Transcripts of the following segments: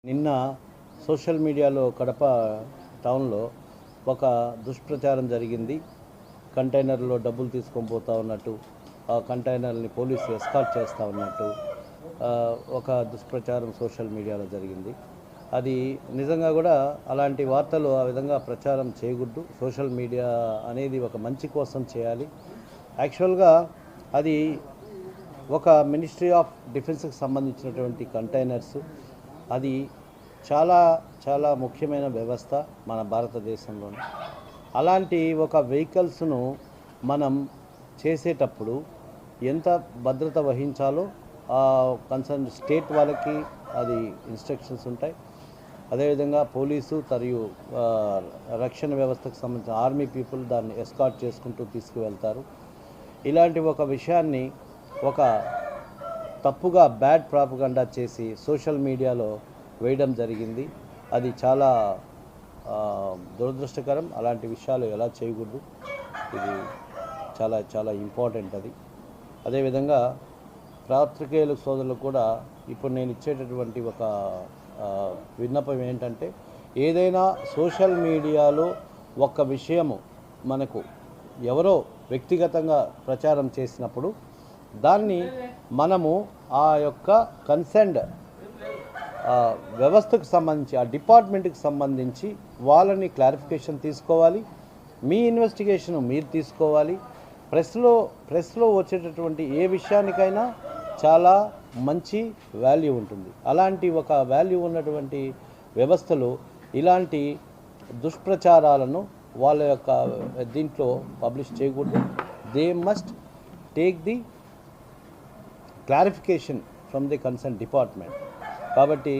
నిన్న సోషల్ మీడియాలో కడప టౌన్లో ఒక దుష్ప్రచారం జరిగింది. కంటైనర్లో డబ్బులు తీసుకొని పోతా ఉన్నట్టు, ఆ కంటైనర్ని పోలీసు ఎస్కార్ట్ చేస్తూ ఉన్నట్టు ఒక దుష్ప్రచారం సోషల్ మీడియాలో జరిగింది. అది నిజంగా కూడా అలాంటి వార్తలు ఆ విధంగా ప్రచారం చేయకూడదు. సోషల్ మీడియా అనేది ఒక మంచి కోసం చేయాలి. యాక్చువల్గా అది ఒక మినిస్ట్రీ ఆఫ్ డిఫెన్స్కి సంబంధించినటువంటి కంటైనర్స్. అది చాలా చాలా ముఖ్యమైన వ్యవస్థ మన భారతదేశంలోనే. అలాంటి ఒక వెహికల్స్ను మనం చేసేటప్పుడు ఎంత భద్రత వహించాలో కన్సర్న్ స్టేట్ వాళ్ళకి అది ఇన్స్ట్రక్షన్స్ ఉంటాయి. అదేవిధంగా పోలీసు మరియు రక్షణ వ్యవస్థకు సంబంధించిన ఆర్మీ పీపుల్ దాన్ని ఎస్కార్ట్ చేసుకుంటూ తీసుకువెళ్తారు. ఇలాంటి ఒక విషయాన్ని ఒక తప్పుగా బ్యాడ్ ప్రాపగండా చేసి సోషల్ మీడియాలో వేయడం జరిగింది. అది చాలా దురదృష్టకరం. అలాంటి విషయాలు ఎలా చేయకూడదు. ఇది చాలా చాలా ఇంపార్టెంట్. అది అదేవిధంగా పాత్రికేయుల సోదరులకు కూడా ఇప్పుడు నేను ఇచ్చేటటువంటి ఒక విన్నపం ఏంటంటే, ఏదైనా సోషల్ మీడియాలో ఒక విషయము మనకు ఎవరో వ్యక్తిగతంగా ప్రచారం చేసినప్పుడు దాన్ని మనము ఆ యొక్క కన్సర్న్డ్ వ్యవస్థకు సంబంధించి ఆ డిపార్ట్మెంట్కి సంబంధించి వాళ్ళని క్లారిఫికేషన్ తీసుకోవాలి. మీ ఇన్వెస్టిగేషన్ మీరు తీసుకోవాలి. ప్రెస్లో వచ్చేటటువంటి ఏ విషయానికైనా చాలా మంచి వాల్యూ ఉంటుంది. అలాంటి ఒక వాల్యూ ఉన్నటువంటి వ్యవస్థలో ఇలాంటి దుష్ప్రచారాలను వాళ్ళ యొక్క దీంట్లో పబ్లిష్ చేయకూడదు. They must take the clarification from the concern department. కాబట్టి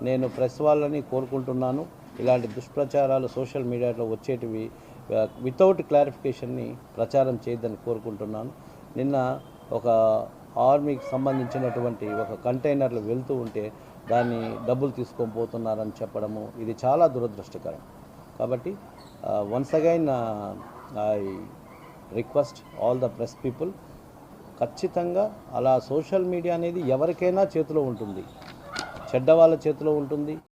నేను ప్రెస్ వాళ్ళని కోరుకుంటున్నాను, ఇలాంటి దుష్ప్రచారాలు సోషల్ మీడియాలో వచ్చేటివి వితౌట్ క్లారిఫికేషన్ని ప్రచారం చేయొద్దని కోరుకుంటున్నాను. నిన్న ఒక ఆర్మీకి సంబంధించినటువంటి ఒక కంటైనర్లు వెళ్తూ ఉంటే దాన్ని డబ్బులు తీసుకొని పోతున్నారని చెప్పడము ఇది చాలా దురదృష్టకరం. కాబట్టి once again I request all the press people, ఖచ్చితంగా అలా సోషల్ మీడియా అనేది ఎవరికైనా చేతిలో ఉంటుంది, చెడ్డ వాళ్ళ చేతిలో ఉంటుంది.